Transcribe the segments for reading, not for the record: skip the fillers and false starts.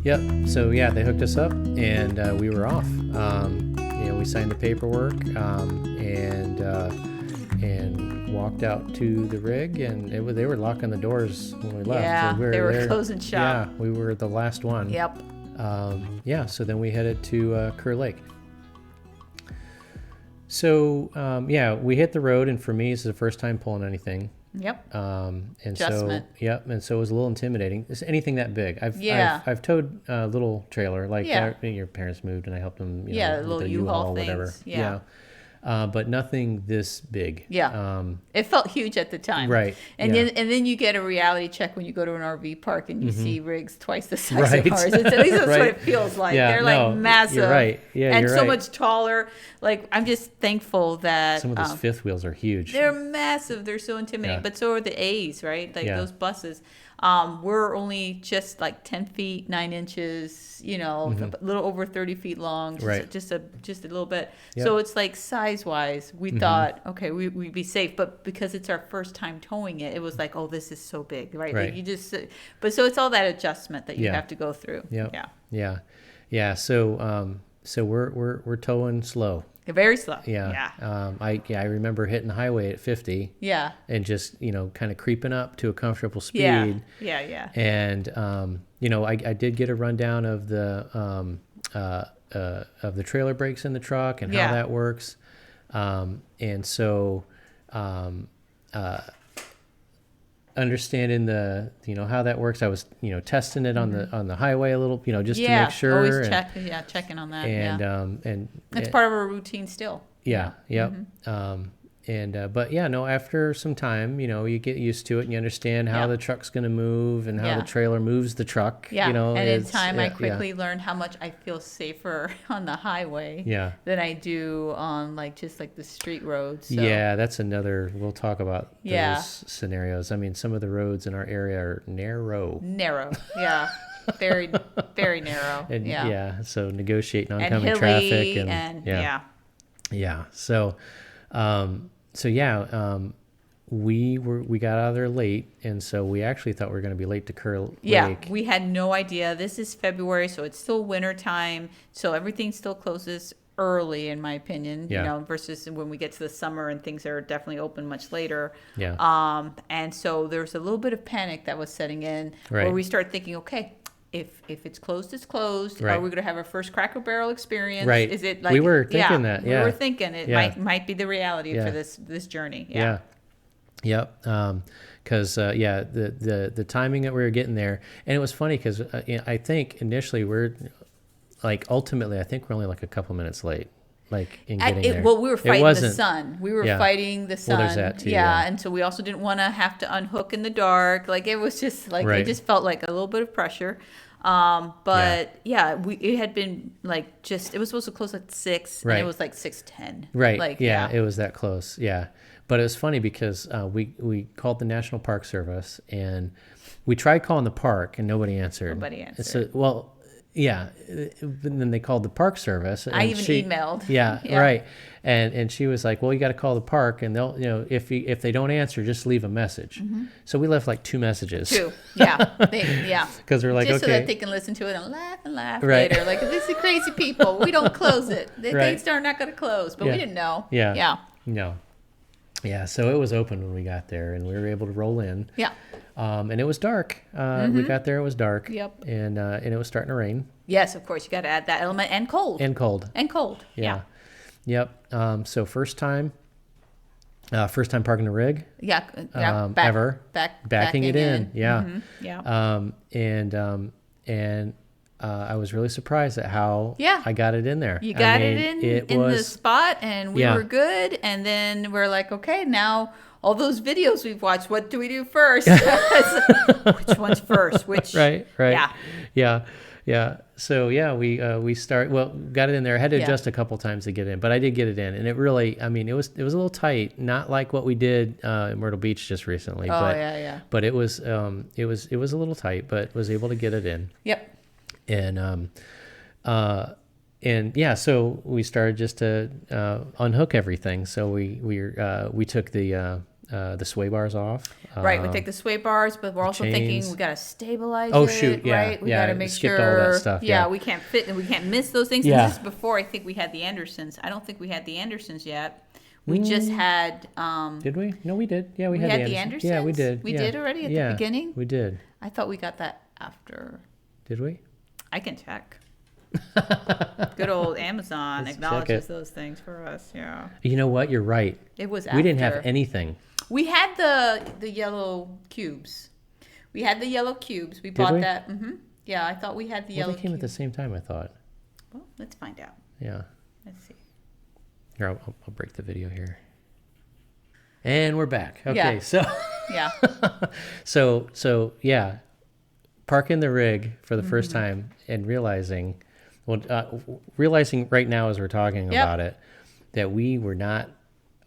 Yep. So yeah, they hooked us up, and we were off. We signed the paperwork, and walked out to the rig, and they were locking the doors when we left. Yeah, So we they were there. closing shop. Yeah, we were the last one. Yep. So then we headed to Kurr Lake. So we hit the road, and for me, this is the first time pulling anything. Yep. And Adjustment. and so it was a little intimidating. It's anything that big. I've towed a little trailer, like your parents moved, and I helped them. The with little the U-Haul things. whatever. Yeah. But nothing this big. Yeah. It felt huge at the time. Right. And then you get a reality check when you go to an RV park and you see rigs twice the size of ours. At least that's what it feels like. Yeah, they're like massive. You're right. Yeah, and you're so right. much taller. Like, I'm just thankful that Some of those fifth wheels are huge. they're massive. They're so intimidating. Yeah. But so are the A's, right? Like those buses. We're only just like 10 feet, 9 inches, a little over 30 feet long, just a little bit. Yep. So it's like size-wise, we thought, okay, we'd be safe. But because it's our first time towing it, it was like, oh, this is so big, right? Right. Like so it's all that adjustment that you have to go through. Yep. Yeah. Yeah. So we're towing slow. Very slow. Yeah. I remember hitting the highway at 50. Yeah. And just, kind of creeping up to a comfortable speed. Yeah. And, I did get a rundown of the trailer brakes in the truck and how that works. And so, understanding the how that works, I was testing it on the highway a little, just to make sure. Always checking on that. And that's part of our routine still. Yep. But after some time, you get used to it and you understand how the truck's going to move and how the trailer moves the truck. And in time, I quickly learned how much I feel safer on the highway than I do on just the street roads. So. Yeah, that's we'll talk about those scenarios. I mean, some of the roads in our area are narrow. Yeah. Very, very narrow. And so negotiating oncoming hilly traffic and So, we got out of there late, and so we actually thought we were going to be late to Kurr Lake. Yeah, we had no idea. This is February, so it's still winter time, so everything still closes early, in my opinion. Versus when we get to the summer and things are definitely open much later. And so there's a little bit of panic that was setting in, where we start thinking, okay, if it's closed, it's closed. Are we going to have our first Cracker Barrel experience? Right. Is it like we were thinking that? Yeah, we were thinking it might be the reality for this journey. Yep. Because the timing that we were getting there, and it was funny because I think initially ultimately I think we're only like a couple minutes late. In getting there. Well, we were fighting the sun. We were fighting the sun. Well, there's that too. And so we also didn't want to have to unhook in the dark. It was just it just felt like a little bit of pressure. It had been it was supposed to close at 6, and it was 6:10. Right. It was that close. Yeah. But it was funny because we called the National Park Service, and we tried calling the park, and nobody answered. And then they called the Park Service. And I even emailed. Right. And she was like, well, you got to call the park, and they'll, if they don't answer, just leave a message. So we left 2 messages. 2. Yeah. Because we're just okay. So that they can listen to it and laugh later. This is crazy people. We don't close it. Things are not going to close, but we didn't know. Yeah. No. Yeah, so it was open when we got there, and we were able to roll in. Yeah. And it was dark. We got there, it was dark. Yep. And it was starting to rain. Yes, of course. You got to add that element. And cold. Yeah. Yep. So first time parking the rig. Yeah. Ever. Backing it in. Yeah. Mm-hmm. Yeah. And I was really surprised at how I got it in there. You got it in the spot, and we were good. And then we're like, okay, now all those videos we've watched, what do we do first? Which one's first? Which? Right. Yeah. So we got it in there. I had to adjust a couple times to get in, but I did get it in, and it really, it was a little tight, not like what we did in Myrtle Beach just recently. But it was a little tight, but was able to get it in. Yep. So we started just to unhook everything. So we took the the sway bars off. Right, we take the sway bars, but we're also thinking we got to stabilize oh, it, shoot, yeah, right? We got to make skipped sure. all that stuff. Yeah, we can't fit and we can't miss those things. Yeah. And this is before I think we had the Andersons. I don't think we had the Andersons yet. We just had. Did we? No, we did. Yeah, we had the Andersons. Yeah, we did. We did already at the beginning. We did. I thought we got that after. Did we? I can check. Good old Amazon acknowledges those things for us. Yeah. You know what? You're right. It was after. We didn't have anything. We had the yellow cubes. We had the yellow cubes. We bought that. Mm-hmm. Yeah, I thought we had the yellow. They came at the same time. I thought. Well, let's find out. Yeah. Let's see. Here, I'll break the video here. And we're back. Okay, yeah. so yeah. so yeah, parking the rig for the first time and realizing right now as we're talking about it, that we were not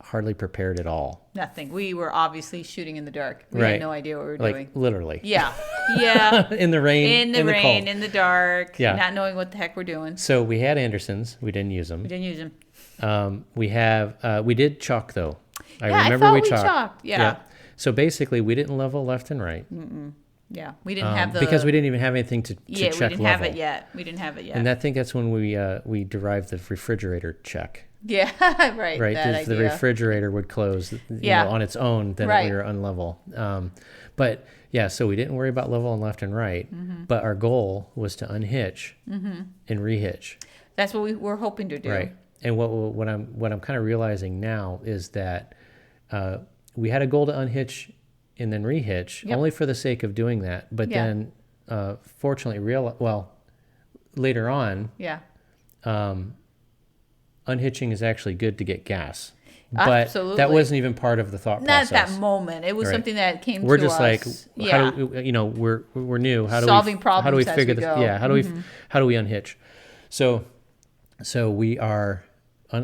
hardly prepared at all. Nothing. We were obviously shooting in the dark. We right. had no idea what we were like, doing. Literally. Yeah. Yeah. In the rain. In the rain, cold. in the dark. Yeah. Not knowing what the heck we're doing. So we had Andersons. We didn't use them. We didn't use them. We did chalk though. I remember we chalked. Yeah. So basically, we didn't level left and right. Mm-mm. Yeah, we didn't have because we didn't even have anything to check level. Yeah, we didn't have it yet. We didn't have it yet. And I think that's when we derived the refrigerator check. Yeah, right. Right, if the refrigerator would close, on its own, then we were unlevel. But yeah, so we didn't worry about level and left and right. Mm-hmm. But our goal was to unhitch and rehitch. That's what we were hoping to do. Right. And what I'm kind of realizing now is that we had a goal to unhitch and then rehitch only for the sake of doing that. But then, fortunately, later on, unhitching is actually good to get gas. But absolutely. That wasn't even part of the thought process. Not at that moment. It was something that came to us. We're just like, how do, we're new. How do solving problems? How do we figure this? Go. Yeah. How do we unhitch? So we are.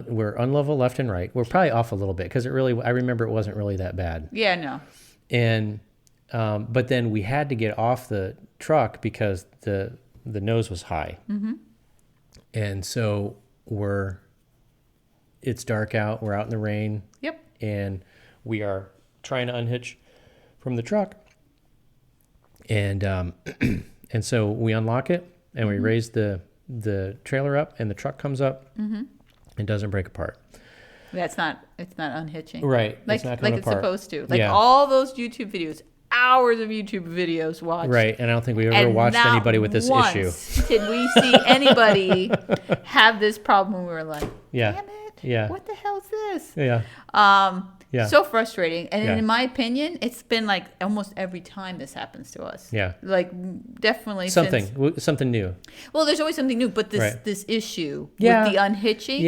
We're unlevel left and right. We're probably off a little bit because I remember it wasn't really that bad. Yeah, no. And but then we had to get off the truck because the nose was high. Mm-hmm. And so it's dark out. We're out in the rain. Yep. And we are trying to unhitch from the truck. And and so we unlock it and we raise the trailer up and the truck comes up. Mm-hmm. It doesn't break apart. It's not unhitching. Right. Like it's supposed to. Like yeah. all those YouTube videos, hours of YouTube videos watched. Right. And I don't think we ever watched anybody with this issue. Did we see anybody have this problem when we were like, damn it. Yeah. What the hell is this? Yeah. Yeah. So frustrating. And in my opinion, it's been like almost every time this happens to us. Yeah. Like definitely something new. Well, there's always something new, but this issue with the unhitching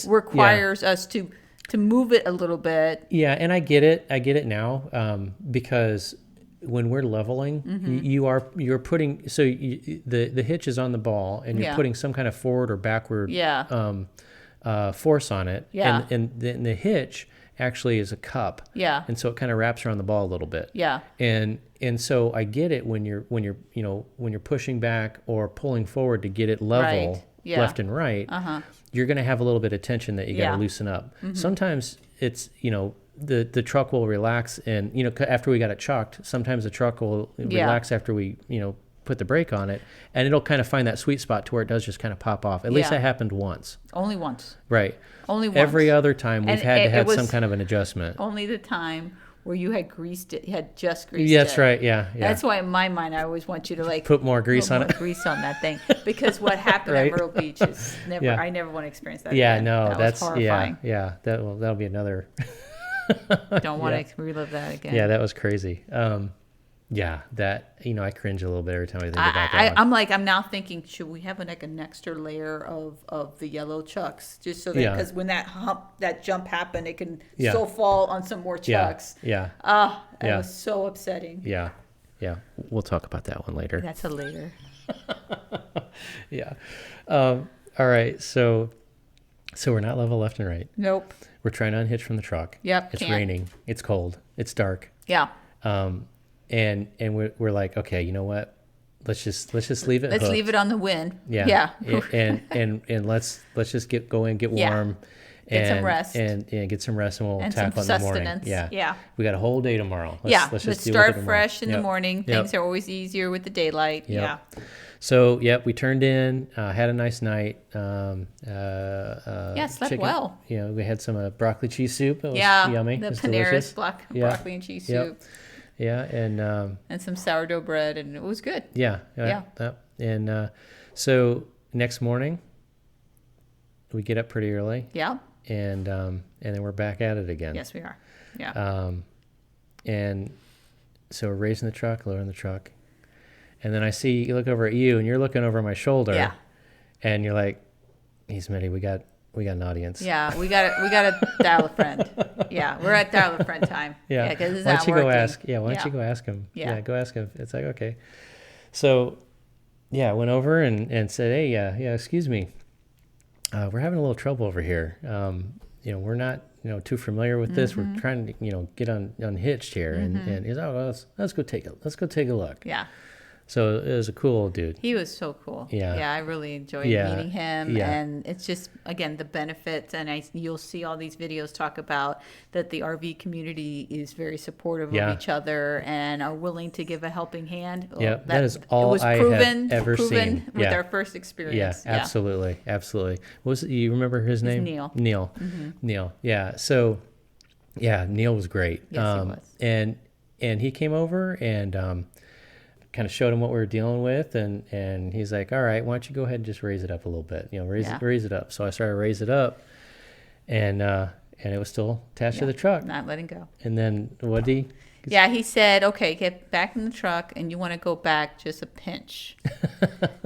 requires us to move it a little bit. Yeah, and I get it now because when we're leveling, you're putting the hitch is on the ball and you're putting some kind of forward or backward force on it. Yeah. And the hitch actually is a cup. Yeah. And so it kind of wraps around the ball a little bit. Yeah. And so I get it when you're pushing back or pulling forward to get it level left and right. You're going to have a little bit of tension that you got to loosen up. Mm-hmm. Sometimes it's the truck will relax and after we got it chucked, sometimes the truck will relax after we put the brake on it, and it'll kind of find that sweet spot to where it does just kind of pop off. At least that happened once. Only once. Right. Only once. Every other time we've had to have some kind of an adjustment. Only the time where you had greased it, you had just greased it. Yeah, that's right. Yeah. That's why in my mind I always want you to put more grease on it. Grease on that thing, because what happened at Myrtle Beach is never. I never want to experience that. Yeah. Again. No. That's horrifying. Yeah. That'll be another. Don't want to relive that again. Yeah, that was crazy. Yeah, that I cringe a little bit every time I think about that. I'm now thinking, should we have an extra layer of the yellow chucks, just so that because when that jump happened, it can still fall on some more chucks. Yeah. It was so upsetting. Yeah. We'll talk about that one later. That's a later. Yeah. All right. So we're not level left and right. Nope. We're trying to unhitch from the truck. Yep. It's raining. It's cold. It's dark. Yeah. And we're like, okay, you know what? Let's just leave it. Let's leave it on the wind. Yeah. And let's just get warm, Get some rest. And get some rest, and we'll and tackle some in the morning. sustenance. Yeah. Yeah. We got a whole day tomorrow. Let's just deal start with it fresh in the Yep. morning. Things are always easier with the daylight. Yep. Yeah. So, we turned in, had a nice night. Slept chicken, well. We had some broccoli cheese soup. It was yummy. The It was Panera's delicious. broccoli and cheese soup. Yeah, and some sourdough bread, and it was good. Yeah. And so next morning, we get up pretty early. Yeah. And then we're back at it again. Yes, we are. Yeah. And so we're raising the truck, lowering the truck. And then I see you look over at you, and you're looking over my shoulder. Yeah. And you're like, "Hey, Smitty, we got an audience." Yeah, we got to dial a friend. Yeah, we're at dial a friend time. Yeah. Because it's why not don't you working. go ask? Yeah. Why don't you go ask him? Yeah. Go ask him. It's like, okay. So, I went over and said, "Hey, excuse me. We're having a little trouble over here. We're not, too familiar with this. We're trying to, get unhitched here." And he's, "Oh, let's go take a look." Yeah. So it was a cool old dude. He was so cool. Yeah. Yeah, I really enjoyed meeting him. Yeah. And it's just, again, the benefits. And you'll see all these videos talk about that the RV community is very supportive of each other and are willing to give a helping hand. Yeah, that is all I have ever seen. With our first experience. Yeah, absolutely. You remember his name? Neil. Neil. Neil. Yeah. So, Neil was great. Yes, he was. And he came over and kind of showed him what we were dealing with, and he's like, "All right, why don't you go ahead and just raise it up a little bit, raise it up." So I started to raise it up, and it was still attached to the truck, not letting go. And then what did he? Yeah, he said, "Okay, get back in the truck, and you want to go back just a pinch,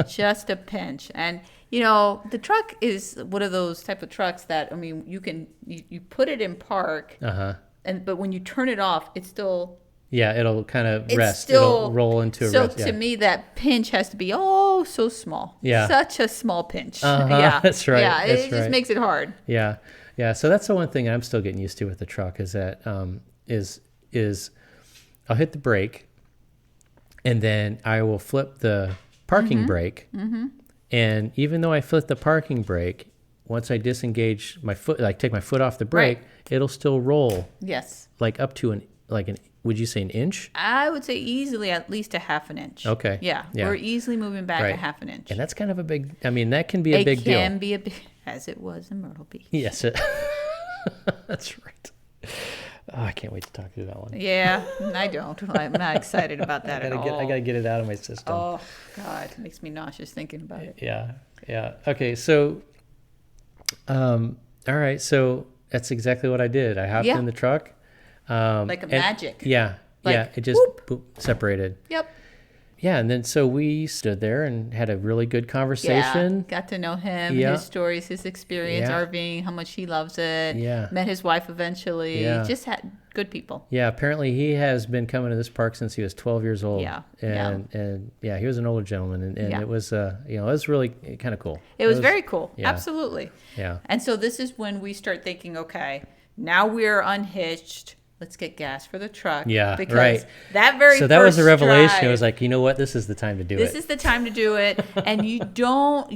just a pinch." And the truck is one of those type of trucks that you can you put it in park, but when you turn it off, it's still. Yeah, it'll kind of rest. It'll roll into a rest. So to me, that pinch has to be so small. Yeah. Such a small pinch. Yeah, that's right. Yeah, it just makes it hard. Yeah. So that's the one thing I'm still getting used to with the truck is that is I'll hit the brake, and then I will flip the parking brake. And even though I flip the parking brake, once I disengage my foot, like take my foot off the brake, it'll still roll. Yes. Like up to would you say an inch? I would say easily at least a half an inch. Okay. Yeah. We're easily moving back a half an inch. And that's kind of a big, that can be a big deal. It can be a big, as it was in Myrtle Beach. Yes. That's right. Oh, I can't wait to talk through that one. Yeah, I don't. I'm not excited about that at all. I got to get it out of my system. Oh, God. It makes me nauseous thinking about it. Yeah. Okay. So, all right. So that's exactly what I did. I hopped in the truck. Like magic. Yeah. It just separated. Yep. Yeah, and then so we stood there and had a really good conversation. Yeah, got to know him, his stories, his experience RVing, how much he loves it. Yeah. Met his wife eventually. Yeah. Just had good people. Yeah, apparently he has been coming to this park since he was 12 years old. Yeah. And he was an older gentleman, and it was it was really kind of cool. It was very cool. Yeah. Absolutely. Yeah. And so this is when we start thinking, okay, now we're unhitched. Let's get gas for the truck. Yeah, because that was a revelation. Drive, it was like, you know what? This is the time to do it. This is the time to do it. And you don't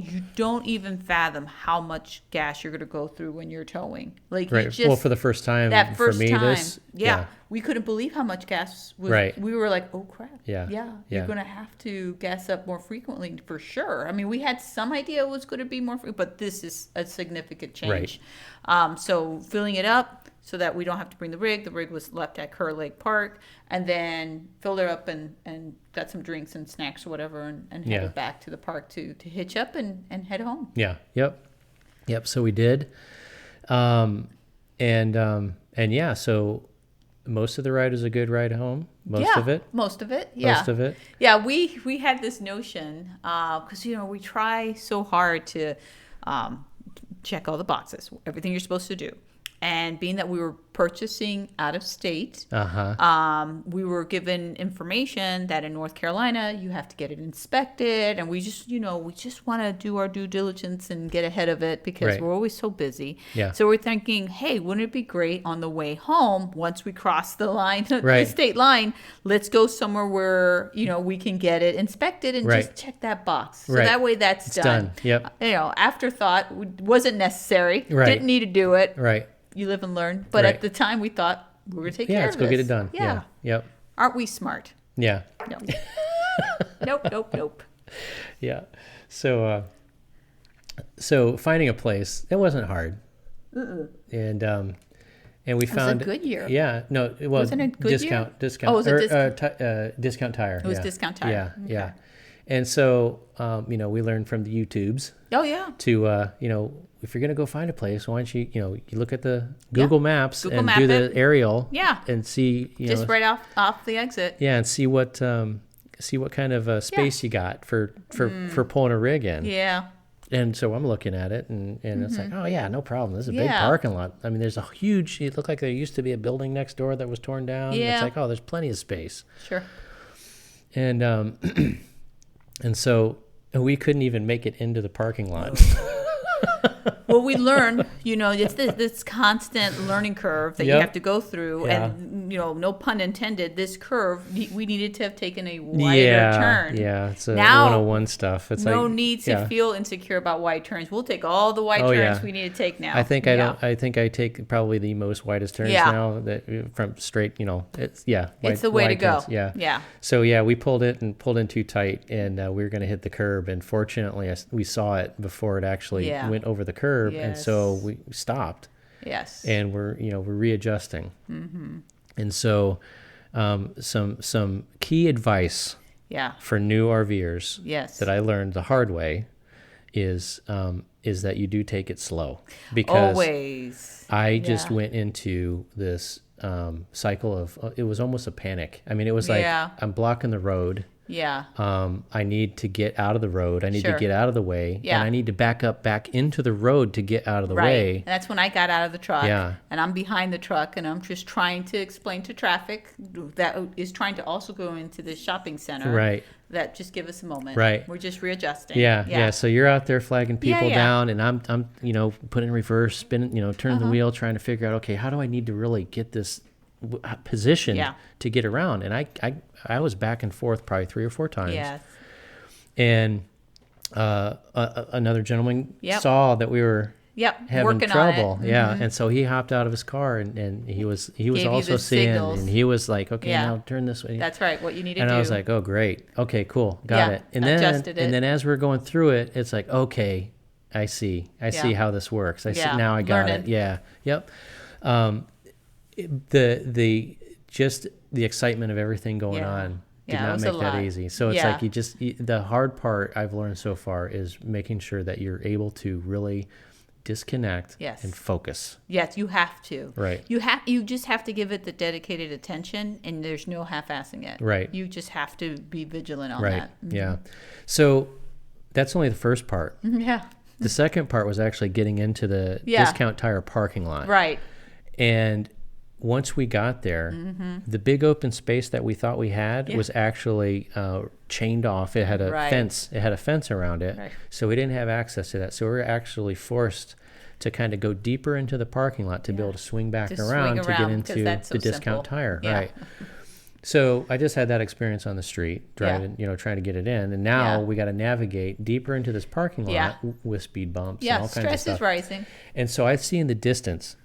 even fathom how much gas you're going to go through when you're towing. Like, right. For the first time, for me, we couldn't believe how much gas was. Right. We were like, oh crap. Yeah. You're going to have to gas up more frequently for sure. We had some idea it was going to be more frequent, but this is a significant change. Right. So filling it up so that we don't have to bring the rig. The rig was left at Kurr Lake Park, and then filled her up and got some drinks and snacks or whatever, and headed back to the park to hitch up and head home. Yeah. Yep. So we did. So most of the ride was a good ride home. Most of it. Yeah. We had this notion because we try so hard to check all the boxes, everything you're supposed to do. And being that we were purchasing out of state, we were given information that in North Carolina, you have to get it inspected. And we just want to do our due diligence and get ahead of it because we're always so busy. Yeah. So we're thinking, hey, wouldn't it be great on the way home, once we cross the line, the state line, let's go somewhere where, we can get it inspected and just check that box. So that way it's done. Yep. Afterthought wasn't necessary. Didn't need to do it. Right. You live and learn. But at the time, we thought we were going to take care of this. Yeah, let's go get it done. Yeah. Yep. Aren't we smart? Yeah. No. Nope. Yeah. So finding a place, it wasn't hard. And we found it was a Goodyear. Yeah. No, it was Wasn't it Goodyear? Discount. Oh, was it Discount Tire. It was Discount Tire. Yeah. Okay. Yeah. And so, we learned from the YouTubes. Oh, yeah. To, if you're going to go find a place, why don't you, you look at the Google Maps Google and map do the aerial. Yeah. And see, just right off the exit. Yeah, and see what kind of space you got for pulling a rig in. Yeah. And so I'm looking at it, and it's like, oh, yeah, no problem. This is a big parking lot. I mean, there's a huge, it looked like there used to be a building next door that was torn down. Yeah. It's like, oh, there's plenty of space. Sure. And and so we couldn't even make it into the parking lot. Well, we learn, it's this constant learning curve that you have to go through. Yeah. And, no pun intended, this curve, we needed to have taken a wider turn. Yeah, it's now, 101 stuff. It's no need to feel insecure about wide turns. We'll take all the wide turns we need to take now. I think I take probably the most widest turns now that from straight, it's it's the way to go. Turns. Yeah. Yeah. So we pulled in too tight, and we were going to hit the curb, and fortunately we saw it before it actually went over the curb. And so we stopped. Yes. And we're readjusting. Mm-hmm. And so some key advice for new RVers that I learned the hard way is that you do take it slow. Because always. I just went into this cycle of, it was almost a panic. I mean, it was like, I'm blocking the road. Yeah. I need to get out of the road. I need to get out of the way. Yeah. And I need to back into the road to get out of the way. And that's when I got out of the truck. Yeah. And I'm behind the truck, and I'm just trying to explain to traffic that is trying to also go into the shopping center. Right. That just give us a moment. Right. We're just readjusting. Yeah. So you're out there flagging people down, and I'm putting in reverse, spinning, turning the wheel, trying to figure out, okay, how do I need to really get this position to get around? And I was back and forth probably 3 or 4 times. Yes. And another gentleman saw that we were having working trouble. on it. Yeah. And so he hopped out of his car, and he was also seeing, signals. and he was like, okay, now turn this way. That's right. What you need to do. And I was like, oh, great. Okay, cool. Got it. And then as we're going through it, it's like, okay, I see how this works. I see, now I got it. Yeah. Yep. The excitement of everything going on did not make that easy. So it's like the hard part I've learned so far is making sure that you're able to really disconnect and focus. Yes, you have to. Right. You just have to give it the dedicated attention, and there's no half-assing it. Right. You just have to be vigilant on right. that. Mm-hmm. Yeah. So that's only the first part. Yeah. The second part was actually getting into the Discount Tire parking lot. Right. And once we got there, the big open space that we thought we had was actually chained off. It had a fence. It had a fence around it, so we didn't have access to that. So we were actually forced to kind of go deeper into the parking lot to be able to swing back around to get into the Discount Tire. Yeah. Right. So I just had that experience on the street, driving, trying to get it in, and now we got to navigate deeper into this parking lot with speed bumps and all kinds of stuff. Stress is rising. And so I see in the distance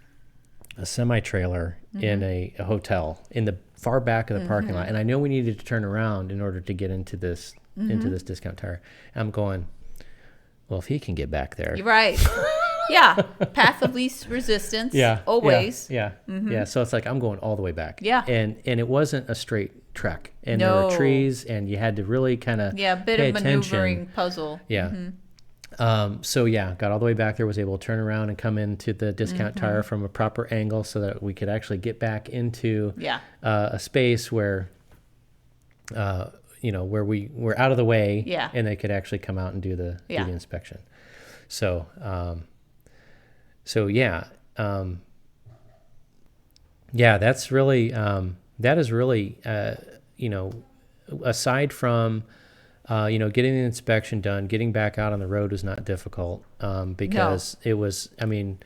a semi-trailer in a hotel in the far back of the parking lot, and I know we needed to turn around in order to get into this Discount Tire. I'm going, well, if he can get back there, right? Path of least resistance. Always. Yeah. So it's like I'm going all the way back. Yeah. And it wasn't a straight trek, and there were trees, and you had to really kind of a bit of maneuvering puzzle. Yeah. Got all the way back there, was able to turn around and come into the Discount Tire from a proper angle so that we could actually get back into a space where, where we were out of the way and they could actually come out and do the Yeah, that's really, that is really, you know, aside from, you know, getting the inspection done, getting back out on the road was not difficult, because it was, I mean,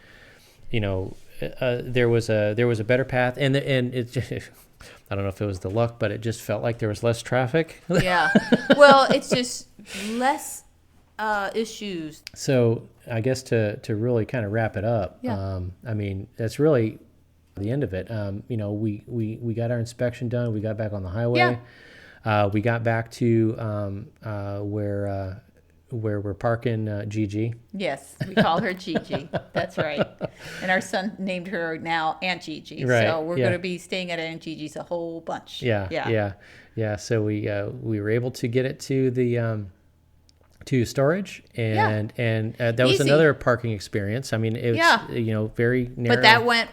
you know, there was a better path, and it just, I don't know if it was the luck, but it just felt like there was less traffic. Yeah. Well, it's just less issues. So I guess to really kind of wrap it up, I mean, that's really the end of it. You know, we got our inspection done. We got back on the highway. We got back to where we're parking Gigi. Yes, we call her Gigi. That's right. And our son named her now Aunt Gigi. Right. So we're going to be staying at Aunt Gigi's a whole bunch. Yeah. So we were able to get it to the to storage, and that was another parking experience. I mean, it was you know, very narrow. But that went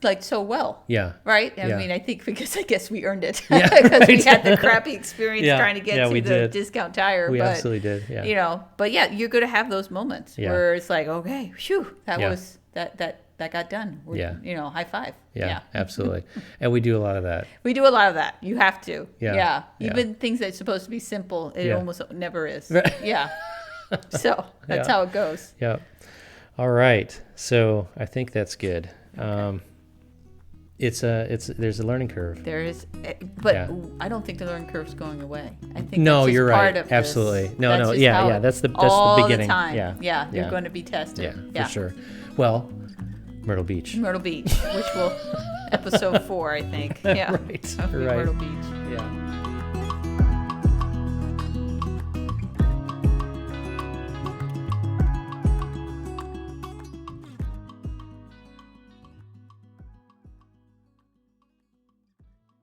like so well. Yeah. Right? I mean, I think because I guess we earned it. Yeah, because we had the crappy experience trying to get to the discount tire. We absolutely did. Yeah. You know, but you're going to have those moments where it's like, okay, phew, that was that got done. You know, high five. Yeah, absolutely. And we do a lot of that. We do a lot of that. You have to. Yeah. Even things that's supposed to be simple, it almost never is. Right. Yeah. So that's how it goes. Yeah. All right. So I think that's good. Okay. There's a learning curve. There is, but I don't think the learning curve is going away. I think you're right. Part of absolutely. This. No, that's the beginning. The time. Yeah. You're going to be tested. Yeah, for sure. Well, Myrtle Beach, which will episode 4, I think. Yeah. Right. Myrtle Beach. Yeah.